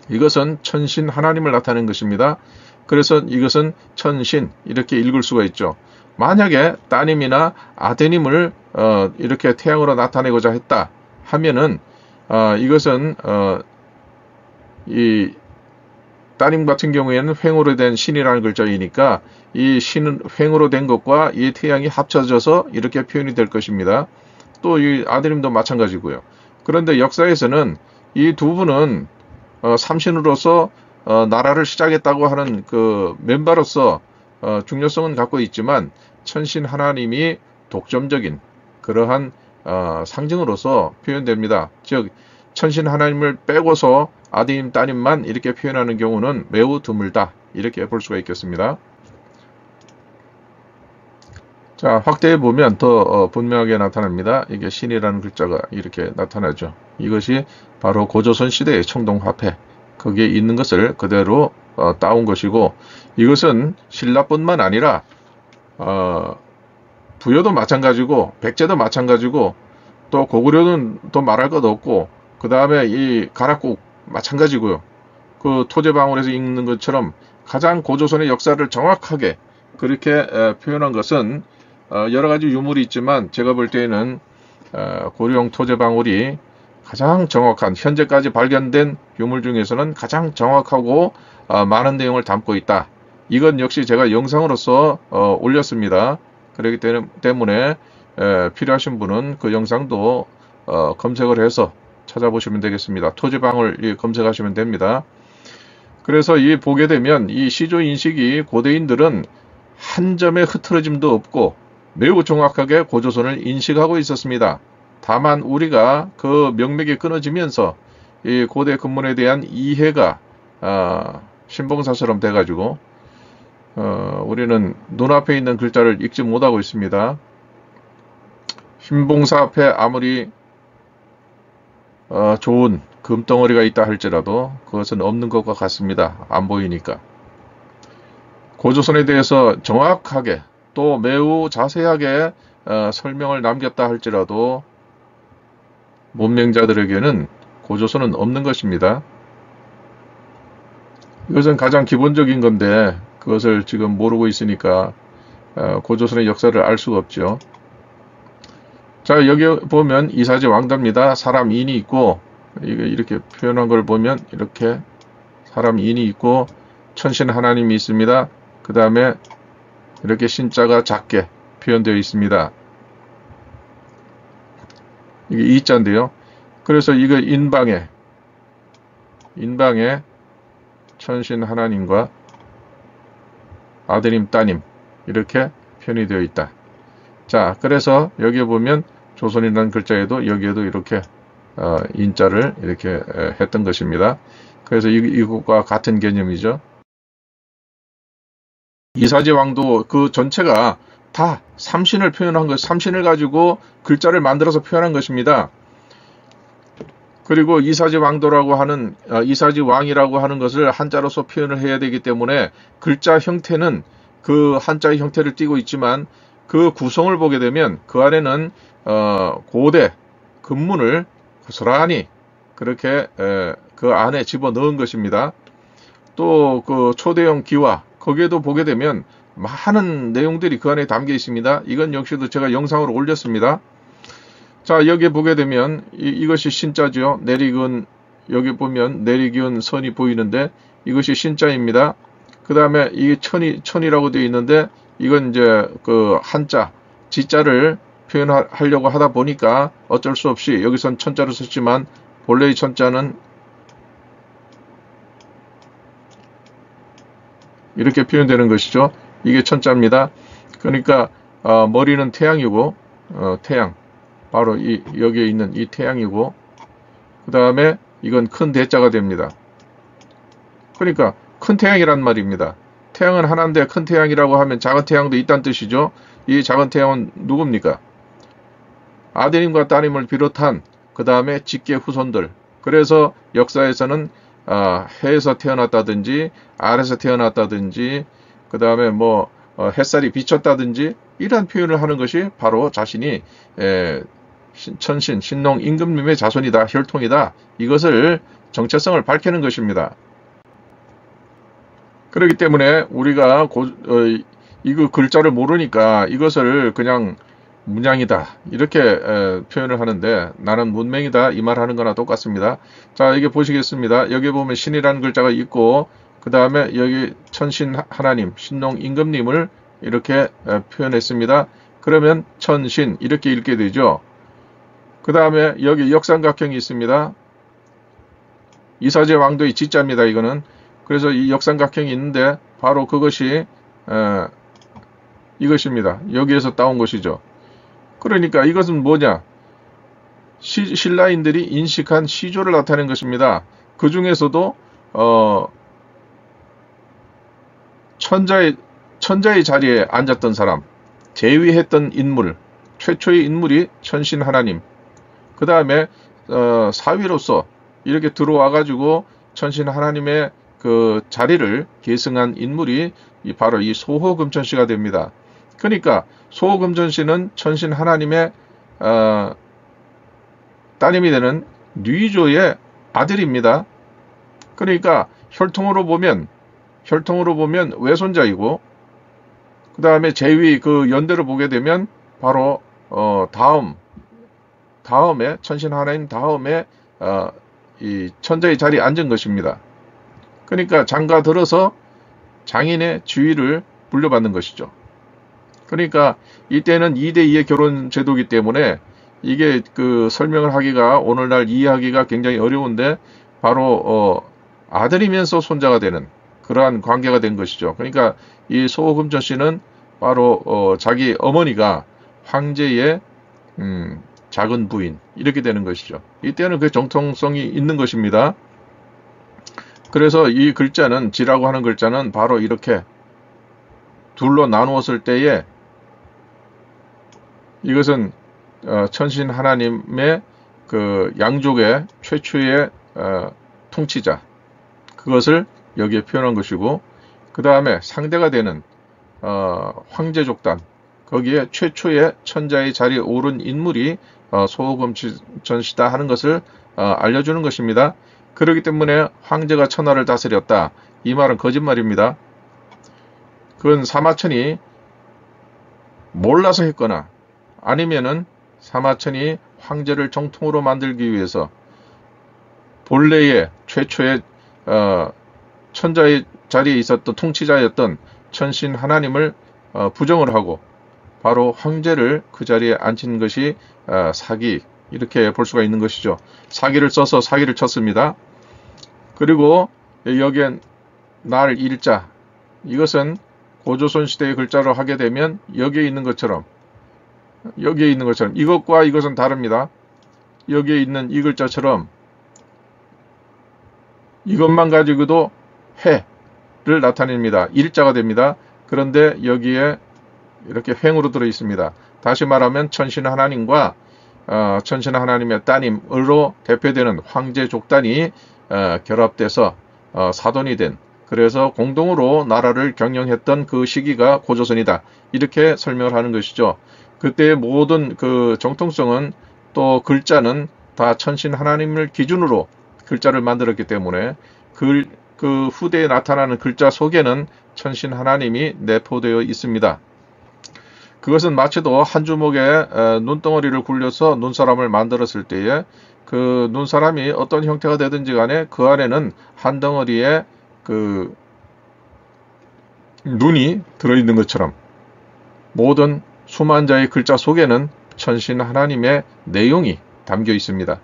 이것은 천신 하나님을 나타낸 것입니다. 그래서 이것은 천신 이렇게 읽을 수가 있죠. 만약에 따님이나 아드님을 이렇게 태양으로 나타내고자 했다 하면은 이것은 이 따님 같은 경우에는 횡으로 된 신이라는 글자이니까 이 신은 횡으로 된 것과 이 태양이 합쳐져서 이렇게 표현이 될 것입니다. 또 이 아드님도 마찬가지고요. 그런데 역사에서는 이 두 분은 삼신으로서 나라를 시작했다고 하는 그 멤버로서 중요성은 갖고 있지만 천신 하나님이 독점적인 그러한 상징으로서 표현됩니다. 즉 천신 하나님을 빼고서 아드님 따님만 이렇게 표현하는 경우는 매우 드물다, 이렇게 볼 수가 있겠습니다. 자, 확대해 보면 더 분명하게 나타납니다. 이게 신이라는 글자가 이렇게 나타나죠. 이것이 바로 고조선 시대의 청동화폐, 거기에 있는 것을 그대로 따온 것이고, 이것은 신라뿐만 아니라 부여도 마찬가지고 백제도 마찬가지고 또 고구려는 또 말할 것도 없고, 그 다음에 이 가락국 마찬가지고요. 그 토제방울에서 읽는 것처럼 가장 고조선의 역사를 정확하게 그렇게 표현한 것은 여러 가지 유물이 있지만, 제가 볼 때에는 고려형 토제방울이 가장 정확한, 현재까지 발견된 유물 중에서는 가장 정확하고 많은 내용을 담고 있다. 이건 역시 제가 영상으로서 올렸습니다. 그렇기 때문에 필요하신 분은 그 영상도 검색을 해서 찾아보시면 되겠습니다. 토제방울 검색하시면 됩니다. 그래서 이 보게 되면 이 시조 인식이 고대인들은 한 점의 흐트러짐도 없고 매우 정확하게 고조선을 인식하고 있었습니다. 다만 우리가 그 명맥이 끊어지면서 이 고대 근문에 대한 이해가 신봉사처럼 돼가지고 우리는 눈앞에 있는 글자를 읽지 못하고 있습니다. 신봉사 앞에 아무리 좋은 금덩어리가 있다 할지라도 그것은 없는 것과 같습니다. 안 보이니까. 고조선에 대해서 정확하게 또 매우 자세하게 설명을 남겼다 할지라도 문명자들에게는 고조선은 없는 것입니다. 이것은 가장 기본적인 건데 그것을 지금 모르고 있으니까 고조선의 역사를 알 수가 없죠. 자, 여기 보면 이사지 왕답니다. 사람 인이 있고, 이렇게 표현한 걸 보면 이렇게 사람 인이 있고 천신 하나님이 있습니다. 그 다음에 이렇게 신자가 작게 표현되어 있습니다. 이게 이자인데요. 그래서 이거 인방에 천신 하나님과 아드님 따님 이렇게 표현이 되어 있다. 자, 그래서 여기에 보면 조선이라는 글자에도 여기에도 이렇게 인자를 이렇게 했던 것입니다. 그래서 이것과 같은 개념이죠. 이사지 왕도 그 전체가 다 삼신을 표현한 것, 삼신을 가지고 글자를 만들어서 표현한 것입니다. 그리고 이사지 왕도라고 하는, 이사지 왕이라고 하는 것을 한자로서 표현을 해야 되기 때문에 글자 형태는 그 한자의 형태를 띠고 있지만 그 구성을 보게 되면 그 안에는 고대 근문을 고스란히 그렇게 그 안에 집어넣은 것입니다. 또 그 초대형 기와 거기에도 보게 되면 많은 내용들이 그 안에 담겨 있습니다. 이건 역시도 제가 영상으로 올렸습니다. 자, 여기 보게 되면 이것이 신자죠. 내리근, 여기 보면 내리기운 선이 보이는데 이것이 신자입니다. 그 다음에 이게 천이라고 되어 있는데 이건 이제 그 한자 지자를 표현하려고 하다 보니까 어쩔 수 없이 여기선 천자를 썼지만 본래의 천자는 이렇게 표현되는 것이죠. 이게 천자입니다. 그러니까 머리는 태양이고 태양, 바로 여기에 있는 이 태양이고, 그 다음에 이건 큰 대자가 됩니다. 그러니까 큰 태양이란 말입니다. 태양은 하나인데 큰 태양이라고 하면 작은 태양도 있다는 뜻이죠. 이 작은 태양은 누굽니까? 아드님과 따님을 비롯한 그 다음에 직계 후손들. 그래서 역사에서는 해에서 태어났다든지 알에서 태어났다든지 그 다음에 뭐 햇살이 비쳤다든지 이런 표현을 하는 것이 바로 자신이 천신, 신농, 임금님의 자손이다, 혈통이다, 이것을 정체성을 밝히는 것입니다. 그렇기 때문에 우리가 이거 글자를 모르니까 이것을 그냥 문양이다 이렇게 표현을 하는데 나는 문맹이다 이 말 하는 거나 똑같습니다. 자, 이게 보시겠습니다. 여기 보면 신이라는 글자가 있고 그 다음에 여기 천신 하나님, 신농 임금님을 이렇게 표현했습니다. 그러면 천신 이렇게 읽게 되죠. 그 다음에 여기 역삼각형이 있습니다. 이사제 왕도의 지자입니다. 이거는. 그래서 이 역삼각형이 있는데 바로 그것이 이것입니다. 여기에서 따온 것이죠. 그러니까 이것은 뭐냐? 신라인들이 인식한 시조를 나타낸 것입니다. 그 중에서도 천자의 자리에 앉았던 사람, 제위했던 인물, 최초의 인물이 천신 하나님. 그 다음에 사위로서 이렇게 들어와 가지고 천신 하나님의 그 자리를 계승한 인물이 바로 이 소호금천씨가 됩니다. 그러니까 소호금천씨는 천신 하나님의 따님이 되는 뉘조의 아들입니다. 그러니까 혈통으로 보면 외손자이고, 그 다음에 제위 그 연대를 보게 되면 바로 다음에 천신 하나님 다음에 이 천자의 자리에 앉은 것입니다. 그러니까 장가 들어서 장인의 지위를 물려받는 것이죠. 그러니까 이때는 2대2의 결혼 제도이기 때문에 이게 그 설명을 하기가, 오늘날 이해하기가 굉장히 어려운데, 바로 아들이면서 손자가 되는 그러한 관계가 된 것이죠. 그러니까 이 소호금천 씨는 바로 자기 어머니가 황제의 작은 부인, 이렇게 되는 것이죠. 이때는 그 정통성이 있는 것입니다. 그래서 이 글자는, 지라고 하는 글자는 바로 이렇게 둘로 나누었을 때에 이것은 천신 하나님의 그 양족의 최초의 통치자, 그것을 여기에 표현한 것이고, 그 다음에 상대가 되는 황제족단, 거기에 최초의 천자의 자리에 오른 인물이 소호금천씨다 하는 것을 알려주는 것입니다. 그렇기 때문에 황제가 천하를 다스렸다, 이 말은 거짓말입니다. 그건 사마천이 몰라서 했거나, 아니면은 사마천이 황제를 정통으로 만들기 위해서 본래의 최초의 천자의 자리에 있었던 통치자였던 천신 하나님을 부정을 하고 바로 황제를 그 자리에 앉힌 것이 사기, 이렇게 볼 수가 있는 것이죠. 사기를 써서 사기를 쳤습니다. 그리고 여기엔 날 일자, 이것은 고조선 시대의 글자로 하게 되면 여기에 있는 것처럼 이것과 이것은 다릅니다. 여기에 있는 이 글자처럼 이것만 가지고도 해를 나타냅니다. 일자가 됩니다. 그런데 여기에 이렇게 횡으로 들어 있습니다. 다시 말하면 천신 하나님과 천신 하나님의 따님으로 대표되는 황제 족단이 결합돼서 사돈이 된, 그래서 공동으로 나라를 경영했던 그 시기가 고조선이다, 이렇게 설명을 하는 것이죠. 그때의 모든 그 정통성은, 또 글자는 다 천신 하나님을 기준으로 글자를 만들었기 때문에 그 후대에 나타나는 글자 속에는 천신 하나님이 내포되어 있습니다. 그것은 마치도 한 주먹에 눈덩어리를 굴려서 눈사람을 만들었을 때에 그 눈사람이 어떤 형태가 되든지 간에 그 안에는 한 덩어리에 그 눈이 들어있는 것처럼 모든 수만 자의 글자 속에는 천신 하나님의 내용이 담겨 있습니다.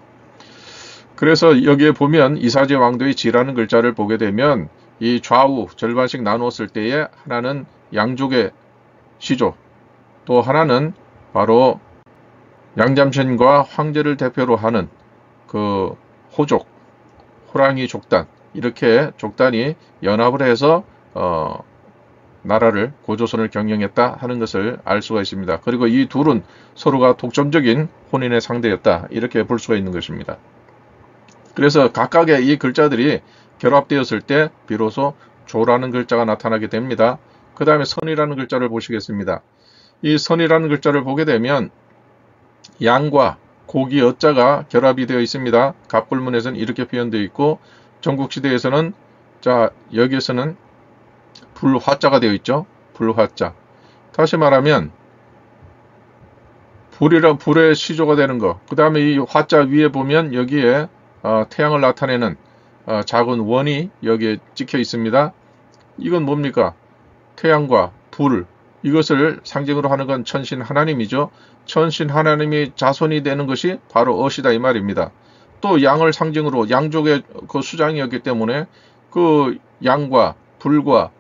그래서 여기에 보면 이사제 왕도의 지라는 글자를 보게 되면 이 좌우 절반씩 나누었을 때에 하나는 양족의 시조, 또 하나는 바로 양잠신과 황제를 대표로 하는 그 호족, 호랑이 족단, 이렇게 족단이 연합을 해서 나라를, 고조선을 경영했다 하는 것을 알 수가 있습니다. 그리고 이 둘은 서로가 독점적인 혼인의 상대였다, 이렇게 볼 수가 있는 것입니다. 그래서 각각의 이 글자들이 결합되었을 때 비로소 조라는 글자가 나타나게 됩니다. 그 다음에 선이라는 글자를 보시겠습니다. 이 선이라는 글자를 보게 되면 양과 고기 어자가 결합이 되어 있습니다. 갑불문에서는 이렇게 표현되어 있고, 전국시대에서는 여기에서는 불화자가 되어 있죠. 불화자. 다시 말하면 불의 시조가 되는 것. 그 다음에 이 화자 위에 보면 여기에 태양을 나타내는 작은 원이 여기에 찍혀 있습니다. 이건 뭡니까? 태양과 불, 이것을 상징으로 하는 건 천신 하나님이죠. 천신 하나님이 자손이 되는 것이 바로 어시다, 이 말입니다. 또 양을 상징으로, 양족의 그 수장이었기 때문에 그 양과 불과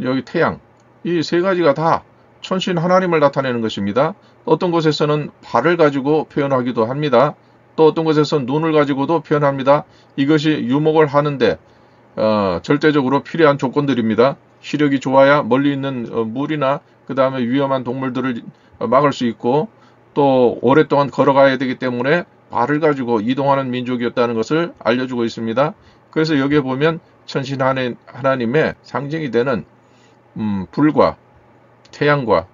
여기 태양, 이 세 가지가 다 천신 하나님을 나타내는 것입니다. 어떤 곳에서는 발을 가지고 표현하기도 합니다. 또 어떤 것에서 눈을 가지고도 표현합니다. 이것이 유목을 하는데 절대적으로 필요한 조건들입니다. 시력이 좋아야 멀리 있는 물이나 그 다음에 위험한 동물들을 막을 수 있고, 또 오랫동안 걸어가야 되기 때문에 발을 가지고 이동하는 민족이었다는 것을 알려주고 있습니다. 그래서 여기에 보면 천신 하나님의 상징이 되는 불과 태양과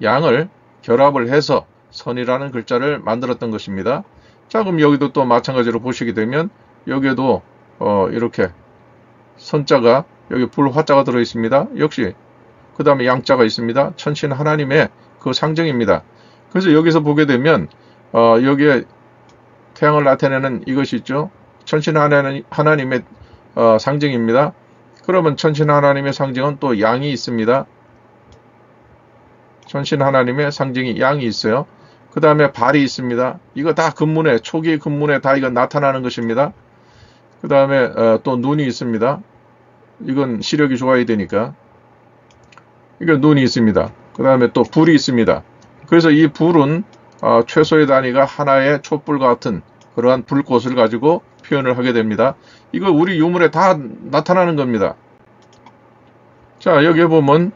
양을 결합을 해서 선이라는 글자를 만들었던 것입니다. 자, 그럼 여기도 또 마찬가지로 보시게 되면 여기에도 이렇게 선자가 여기 불화자가 들어 있습니다. 역시 그 다음에 양자가 있습니다. 천신 하나님의 그 상징입니다. 그래서 여기서 보게 되면 여기에 태양을 나타내는 이것이 있죠. 천신 하나님의 상징입니다. 그러면 천신 하나님의 상징은 또 양이 있습니다. 천신 하나님의 상징이 양이 있어요. 그 다음에 발이 있습니다. 이거 다 금문에, 초기 금문에 다 이거 나타나는 것입니다. 그 다음에 또 눈이 있습니다. 이건 시력이 좋아야 되니까. 이거 눈이 있습니다. 그 다음에 또 불이 있습니다. 그래서 이 불은 최소의 단위가 하나의 촛불 같은 그러한 불꽃을 가지고 표현을 하게 됩니다. 이거 우리 유물에 다 나타나는 겁니다. 자, 여기에 보면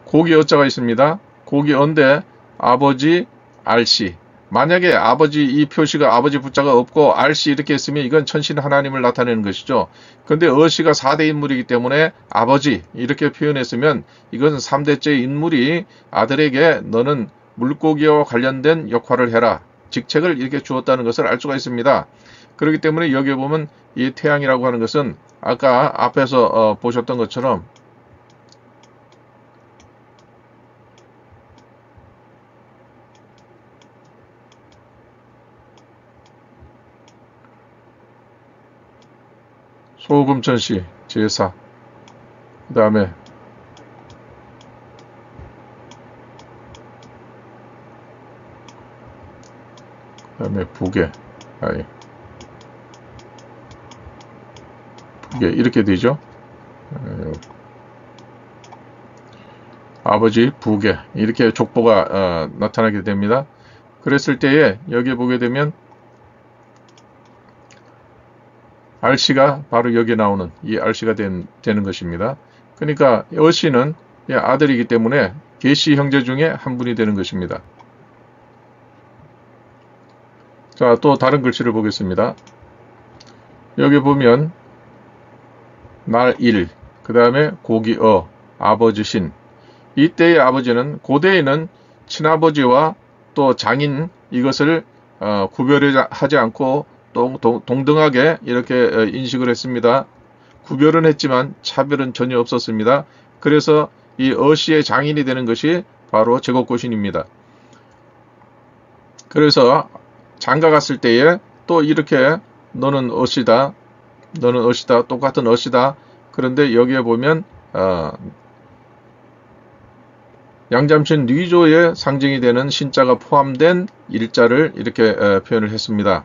고기 어자가 있습니다. 고기 언데 아버지 알씨. 만약에 아버지 이 표시가 아버지 부자가 없고 알씨 이렇게 했으면 이건 천신 하나님을 나타내는 것이죠. 근데 어씨가 4대 인물이기 때문에 아버지 이렇게 표현했으면 이것은 3대째 인물이 아들에게 너는 물고기와 관련된 역할을 해라. 직책을 이렇게 주었다는 것을 알 수가 있습니다. 그렇기 때문에 여기에 보면 이 태양이라고 하는 것은 아까 앞에서 보셨던 것처럼 소금천시 제사, 그 다음에 부계, 부계 이렇게 되죠. 아버지 부계 이렇게 족보가 나타나게 됩니다. 그랬을 때에 여기에 보게 되면 알씨가 바로 여기에 나오는 이 알씨가 되는 것입니다. 그러니까 어씨는 아들이기 때문에 계씨 형제 중에 한 분이 되는 것입니다. 자, 또 다른 글씨를 보겠습니다. 여기 보면 날 1, 그 다음에 고기 아버지 신. 이때의 아버지는 고대에는 친아버지와 또 장인 이것을 구별하지 않고 동등하게 이렇게 인식을 했습니다. 구별은 했지만 차별은 전혀 없었습니다. 그래서 이 어씨의 장인이 되는 것이 바로 제국고신입니다. 그래서 장가 갔을 때에 또 이렇게 너는 어씨다, 너는 어씨다, 똑같은 어씨다. 그런데 여기에 보면 양잠신 뉘조의 상징이 되는 신자가 포함된 일자를 이렇게 표현을 했습니다.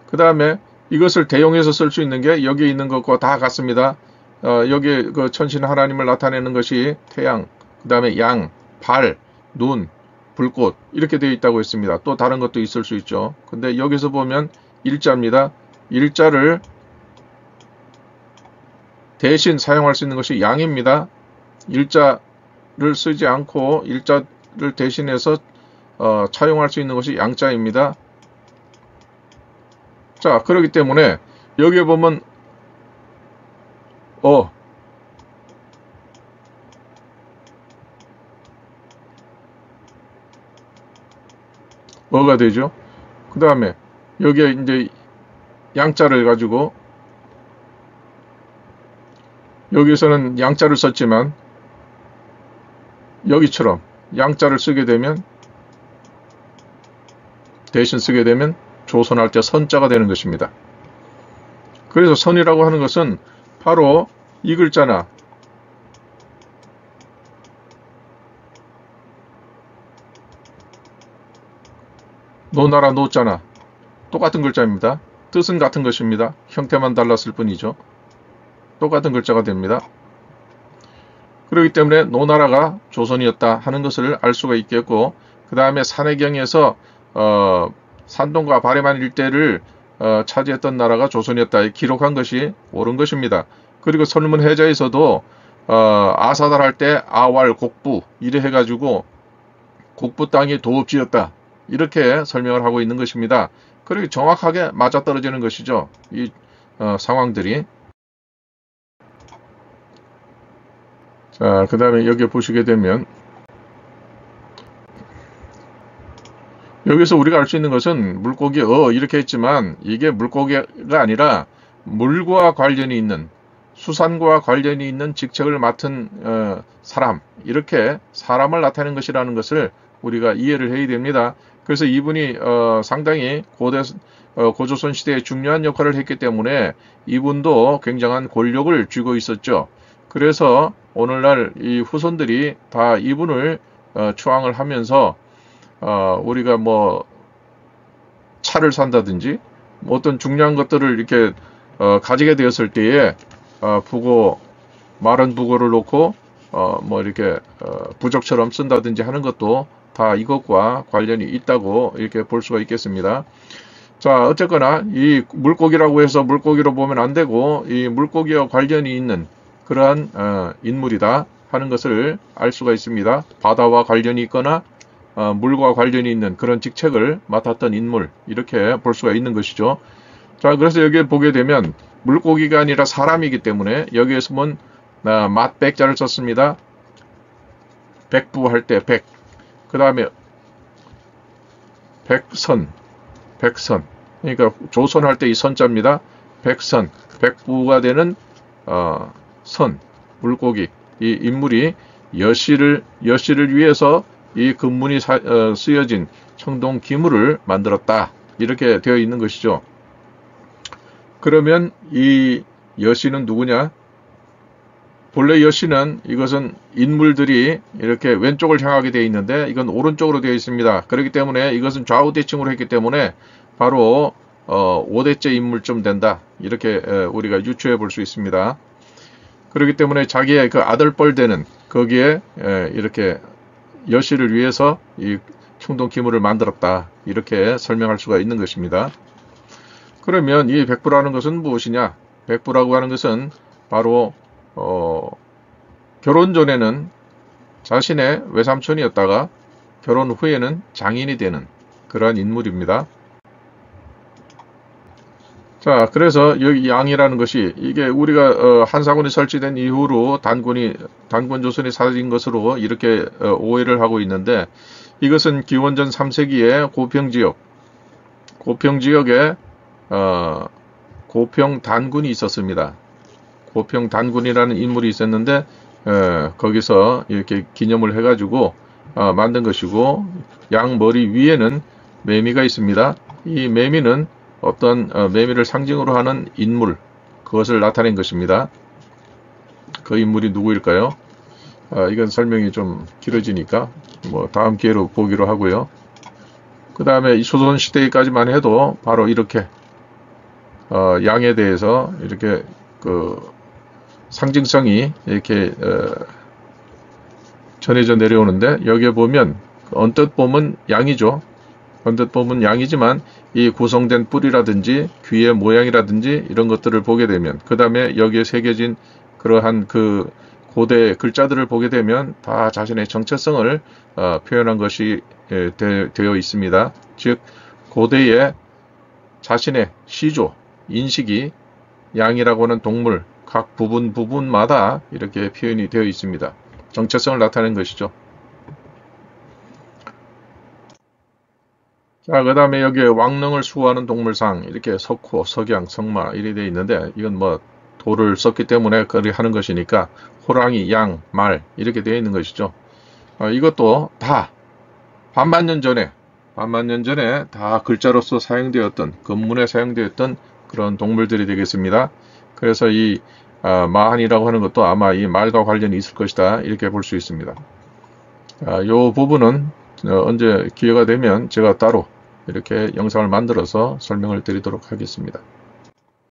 그 다음에 이것을 대용해서 쓸 수 있는 게 여기 있는 것과 다 같습니다. 여기 그 천신 하나님을 나타내는 것이 태양, 그 다음에 양, 발, 눈, 불꽃 이렇게 되어 있다고 했습니다. 또 다른 것도 있을 수 있죠. 근데 여기서 보면 일자입니다. 일자를 대신 사용할 수 있는 것이 양입니다. 일자를 쓰지 않고 일자를 대신해서 차용할 수 있는 것이 양자입니다. 자, 그렇기 때문에 여기에 보면 어가 되죠. 그 다음에 여기에 이제 양자를 가지고 여기서는 양자를 썼지만 여기처럼 양자를 쓰게 되면 대신 쓰게 되면 조선할 때 선자가 되는 것입니다. 그래서 선이라고 하는 것은 바로 이 글자나 노나라 노자나 똑같은 글자입니다. 뜻은 같은 것입니다. 형태만 달랐을 뿐이죠. 똑같은 글자가 됩니다. 그렇기 때문에 노나라가 조선이었다 하는 것을 알 수가 있겠고, 그 다음에 산해경에서 산동과 바레만 일대를 차지했던 나라가 조선이었다 기록한 것이 옳은 것입니다. 그리고 설문해자에서도 아사달 할 때 아왈 곡부 이래 해가지고 곡부 땅이 도읍지였다 이렇게 설명을 하고 있는 것입니다. 그리고 정확하게 맞아떨어지는 것이죠. 이 상황들이. 자, 그 다음에 여기 보시게 되면 여기서 우리가 알 수 있는 것은 물고기 이렇게 했지만 이게 물고기가 아니라 물과 관련이 있는 수산과 관련이 있는 직책을 맡은 사람 이렇게 사람을 나타내는 것이라는 것을 우리가 이해를 해야 됩니다. 그래서 이분이 상당히 고조선 시대에 중요한 역할을 했기 때문에 이분도 굉장한 권력을 쥐고 있었죠. 그래서 오늘날 이 후손들이 다 이분을 추앙을 하면서 우리가 뭐 차를 산다든지 뭐 어떤 중요한 것들을 이렇게 가지게 되었을 때에 마른 부고를 놓고 뭐 이렇게 부적처럼 쓴다든지 하는 것도 다 이것과 관련이 있다고 이렇게 볼 수가 있겠습니다. 자, 어쨌거나 이 물고기라고 해서 물고기로 보면 안 되고 이 물고기와 관련이 있는 그러한 인물이다 하는 것을 알 수가 있습니다. 바다와 관련이 있거나 물과 관련이 있는 그런 직책을 맡았던 인물 이렇게 볼 수가 있는 것이죠. 자, 그래서 여기에 보게 되면 물고기가 아니라 사람이기 때문에 여기에서 보면 맛백자를 썼습니다. 백부할 때 백, 그 다음에 백선 그러니까 조선할 때 이 선자입니다. 백선, 백부가 되는 선, 물고기 이 인물이 여씨를 위해서 이 금문이 쓰여진 청동 기물을 만들었다 이렇게 되어 있는 것이죠. 그러면 이 여씨는 누구냐? 본래 여씨는 이것은 인물들이 이렇게 왼쪽을 향하게 되어 있는데 이건 오른쪽으로 되어 있습니다. 그렇기 때문에 이것은 좌우 대칭으로 했기 때문에 바로 5대째 인물쯤 된다 이렇게 우리가 유추해 볼 수 있습니다. 그렇기 때문에 자기의 그 아들뻘 되는 거기에 이렇게 여씨를 위해서 이 청동 기물을 만들었다 이렇게 설명할 수가 있는 것입니다. 그러면 이 백부라는 것은 무엇이냐? 백부라고 하는 것은 바로 결혼 전에는 자신의 외삼촌이었다가 결혼 후에는 장인이 되는 그러한 인물입니다. 자, 그래서 여기 양이라는 것이 이게 우리가 한사군이 설치된 이후로 단군 조선이 사라진 것으로 이렇게 오해를 하고 있는데 이것은 기원전 3세기에 고평 지역에 고평 단군이 있었습니다. 고평 단군이라는 인물이 있었는데 거기서 이렇게 기념을 해가지고 만든 것이고 양 머리 위에는 매미가 있습니다. 이 매미는 어떤 매미를 상징으로 하는 인물 그것을 나타낸 것입니다. 그 인물이 누구일까요? 이건 설명이 좀 길어지니까 뭐 다음 기회로 보기로 하고요. 그 다음에 이 조선시대까지만 해도 바로 이렇게 양에 대해서 이렇게 그 상징성이 이렇게 전해져 내려오는데 여기에 보면 언뜻 보면 양이죠. 언뜻 보면 양이지만 이 구성된 뿔이라든지 귀의 모양이라든지 이런 것들을 보게 되면 그 다음에 여기에 새겨진 그러한 그 고대 글자들을 보게 되면 다 자신의 정체성을 표현한 것이 되어 있습니다. 즉 고대의 자신의 시조, 인식이 양이라고 하는 동물 각 부분마다 이렇게 표현이 되어 있습니다. 정체성을 나타낸 것이죠. 자, 그 다음에 여기에 왕릉을 수호하는 동물상 이렇게 석호, 석양, 석마 이렇게 되어 있는데 이건 뭐 돌을 썼기 때문에 그렇게 하는 것이니까 호랑이, 양, 말 이렇게 되어 있는 것이죠. 이것도 다 반만 년 전에 다 글자로서 사용되었던 금문에 사용되었던 그런 동물들이 되겠습니다. 그래서 이 마한이라고 하는 것도 아마 이 말과 관련이 있을 것이다 이렇게 볼 수 있습니다. 이 부분은 언제 기회가 되면 제가 따로 이렇게 영상을 만들어서 설명을 드리도록 하겠습니다.